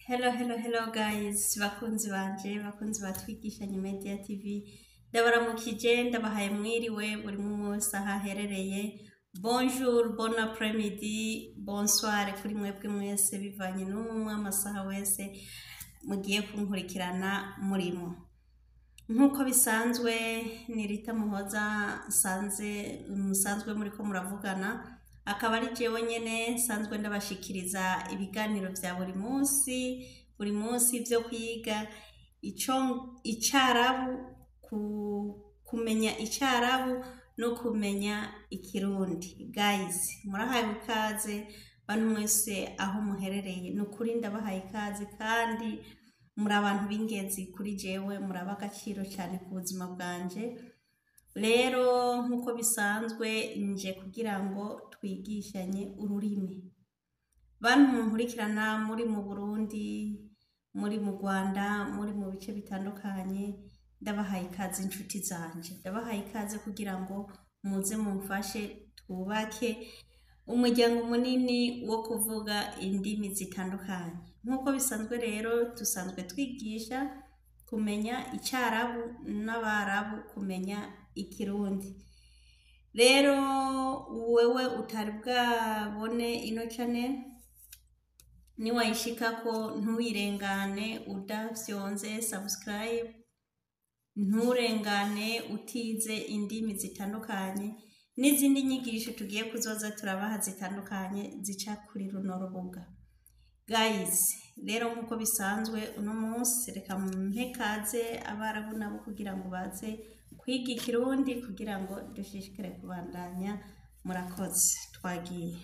Hello guys, bakunzi banje, bakunzi batwigishanye Media TV. Ndabaramukije, ndabahaye mwiriwe buri munsi ahaherereye. Bonjour, bon après-midi, bonsoir kuri mwebwe mwese bivanye n'umwe amasaha wese mugiye kunkurikirana murimo. Nkuko bisanzwe ni Rita Muhoza musanzwe muriko muravugana. Akaba ari jewe nyene nsanzwe ndabashikiriza ibiganiro vya buri munsi byo kwiga icarabu, kumenya icarabu no kumenya ikirundi. Guys, murahaye ikaze bantu mwese aho muherereye. Nukuri ndabahaye ikaze kandi muri abantu b'ingenzi kuri jewe, muraba agaciro cyane ku buzima bwanje. Rero nkuko bisanzwe nje kugira ngo twigishanye ururimi. Bantu munkurikirana muri mu Burundi, muri mu Rwanda, muri mu bice bitandukanye, ndabahaye ikaze inshuti zanje. Ndabahaye ikaze kugira ngo muze mumfashe twubake umuryango munini wo kuvuga indimi zitandukanye. Nkuko bisanzwe rero dusanzwe twigisha kumenya icarabu n'abarabu kumenya ikirundi. Rero wewe utari bwabone ino channel niwayishikako ntuyirengane udafyonze subscribe, nturengane utize indimi zitandukanye n'izindi nyigisho tugiye kuzoza turabaha zitandukanye zica kuri runo rubuga. Guys, rero nkuko bisanzwe uno munsi reka mpekaze abarabu nabo kugira ngo baze kwiga ikirundi kugira ngo dushishikare kubandanya. Murakoze, twagiye.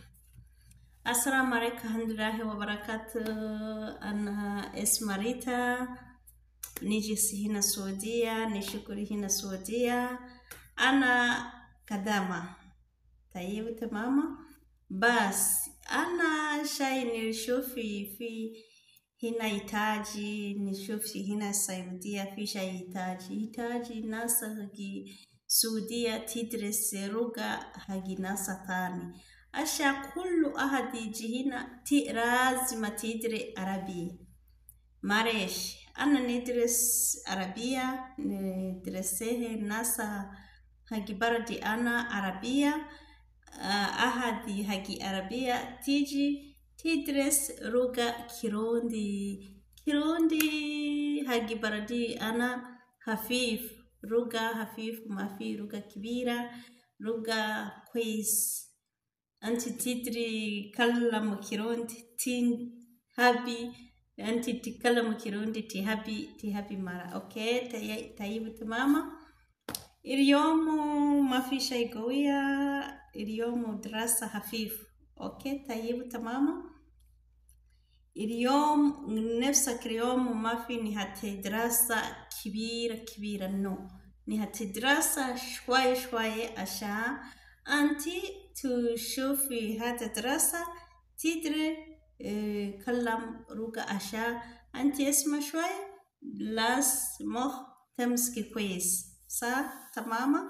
Assalamu alaikum wa barakatuh. Ana Esmarita, nijisi hina Saudia, nishukuri hina Saudia. Ana kadama tayyib tamama. Bas ana shay nishufi fi hina hitaji, nishufi hina Saudia fi shay hitaji nasa hagi Saudia tidres ruga hagi nasa tani. Asha kullu ahadi jihina lazima tidre Arabia. Maresh ana nidres Arabia, nidresehe nasa hagi baradi ana Arabia. Ahadi hagi Arabia tiji tidres ruga Kirundi hagi baradi ana hafif ruga hafif mafi ruga kibira ruga quiz anti tidri kalamu Kirundi tin habi anti tikalamu Kirundi ti habi mara. Okay, tayibu tamama. اليوم ما في شيء قوية، اليوم دراسة خفيف. اوكي طيب تماما. اليوم نفسك اليوم ما في نهاية دراسة كبيرة نو، نهاية دراسة شوية عشان انتي تشوفي هذا الدراسة تدري كلام روكا عشان انتي اسمع شوي لازم مخ تمسكي كويس. صح تماما.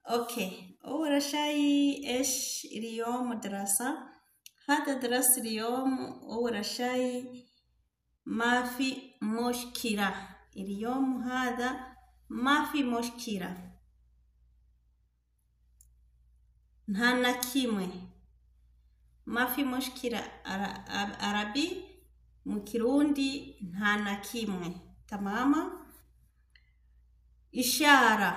اوكي، اول شيء ايش اليوم دراسة؟ هذا دراسة اليوم اول شيء ما في مشكلة. اليوم هذا ما في مشكلة. نهانا كيمwe ما في مشكلة. عربي مكيروندي نهانا كيمwe. تماما. Ishara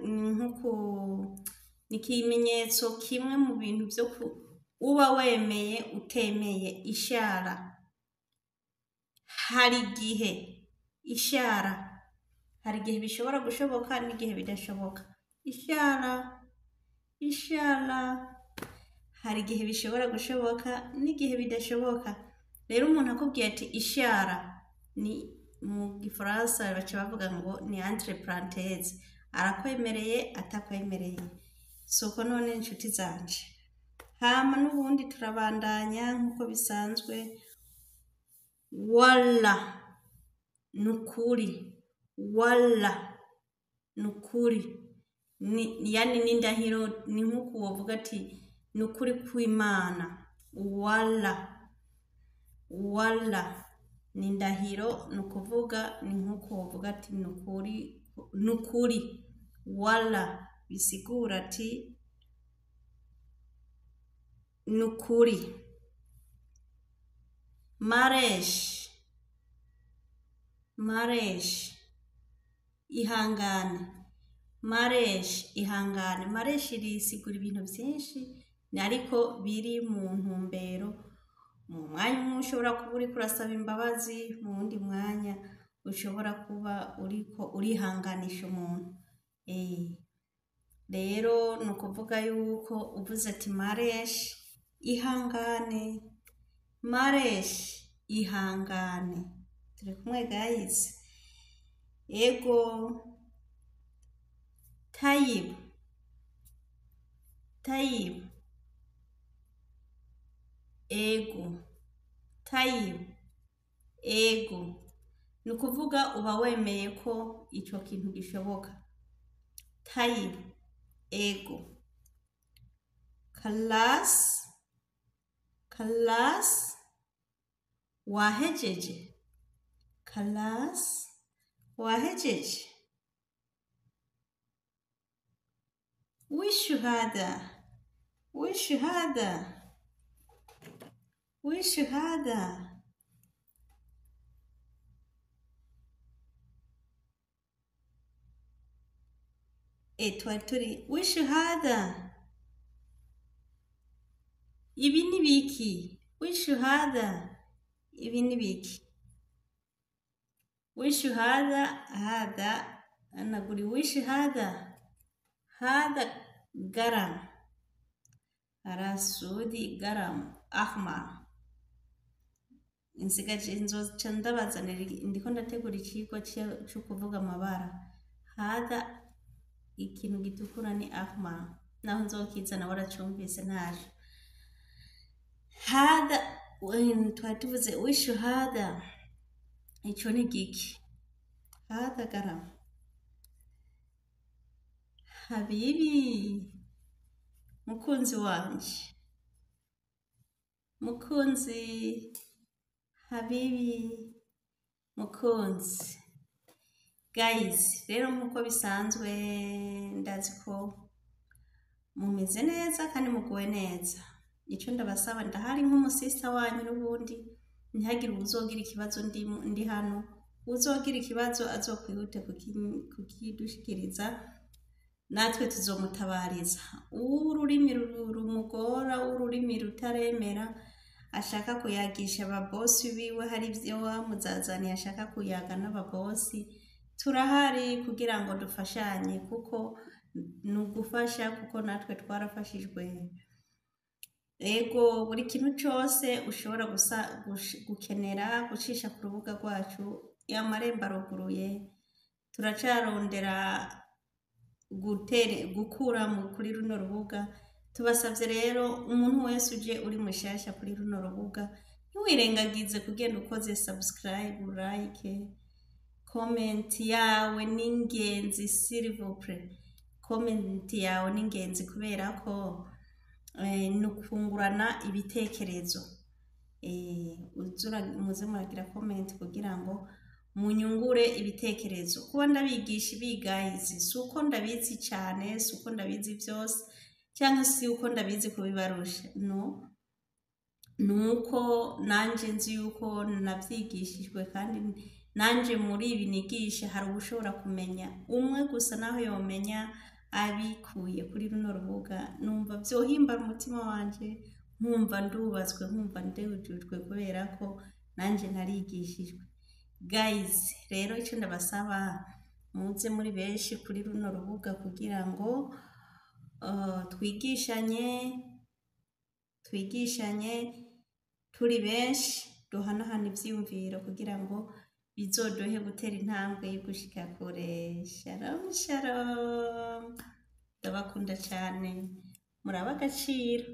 nkuko nikimenyetso kimwe mu bintu byo uba wemeye utemeye. Ishara hari gihe bishobora gushoboka n'igihe bidashoboka. Ishara hari gihe bishobora gushoboka n'igihe bidashoboka. Rero umuntu akubwiye ati ishara ni mu Gifaransa baca bavuga ngo ni entre parenthèses, arakwemereye atakwemereye. Soko none inshuti zanje, hama n'ubundi turabandanya nkuko bisanzwe. Wala nukuri, wala nukuri ni yani n'indahiro, ni nkuko wovuga ati nukuri kw'Imana. wala ni indahiro, ni ukuvuga ni nk'uko wovuga ati nukuri, wala bisigura ati nukuri. Maresh, ihangane, ihangane. Maresh risigura ibintu byinshi ariko biri mu ntumbero. Mu mwanya umwe ushobora kuba uriko urasaba imbabazi, mu wundi mwanya ushobora kuba uriko urihanganisha umuntu. Rero ni ukuvuga yuko uvuze ati Maresh ihangane, Maresh ihangane. Turi kumwe guys? Ego. Tayib, ego. Tayib, ego. Ni ukuvuga uba wemeye ko ico kintu gishoboka. Tayib, ego. Kalas, wahejeje. Kalas, wahejeje. Wishuhada, twari turi wishuhada. Ibi ni biki? Wishuhada, ibi ni biki? Wishuhada, hada anaguri wishuhada. Hada garam, arasudi garam ahmar. Insigaje nzoca ndabazanira, ndiko ndategura ikigwa cyo kuvuga amabara. Hada ikintu gitukura ni ahmar, naho nzokizana waracumvise ntaje. Hada twatuvuze wishuhada, ico ni giki? Hada garam. Habibi, mukunzi wanje, habibi, mukunzi. Guys, rero nkuko bisanzwe ndazi ko mumeze neza kandi muguwe neza. Ico ndabasaba, ndahari nk'umusista wanyu n'ubundi, ntihagire uzogira ikibazo ndi hano. Uzogira ikibazo azokwihute kukidushikiriza, natwe tuzomutabariza. Ururimi rumugora, ururimi rutaremera, ashaka kuyagisha ababosi biwe, hari ibyo wamuzazaniye ashaka kuyaga n'ababosi, turahari kugira ngo dufashanye, kuko nugufasha, kuko natwe twarafashijwe. Ego, buri kintu cyose ushobora gukenera gucisha ku rubuga rwacu, amarembo aruguruye. Turacarondera gukura kuri runo rubuga. Tubasavye rero umuntu wese uje uri mushasha kuri runo rubuga, ntiwirengagize kugenda ukoze subscribe, like, comment yawe n'ingenzi, s'il vous plaît. Comment yawe n'ingenzi kubera ko nukungurana ibitekerezo. Muze muragira comment kugira ngo munyungure ibitekerezo. Kuba ndabigisha ibigayizi suko ndabizi cyane, suko ndabizi byose, cyangwa si uko ndabizi kubibarusha. No, nuko nanje nzi yuko navyigishijwe, kandi nanje muri ibi nigisha hari ubushobora kumenya umwe gusa, naho yomenya abikuye kuri runo rubuga. Numva byohimbara umutima wanje, nkumva ndubazwe, nkumva ndewujujwe kubera ko nanje narigishijwe. Guys, rero icyo ndabasaba, muze muri benshi kuri runo rubuga kugira ngo twigishanye turi benshi, duhanahana ivyiyumviro kugira ngo bizodohe gutera intambwe yo gushika kure. Shalom, ndabakunda cyane, muraba agaciro.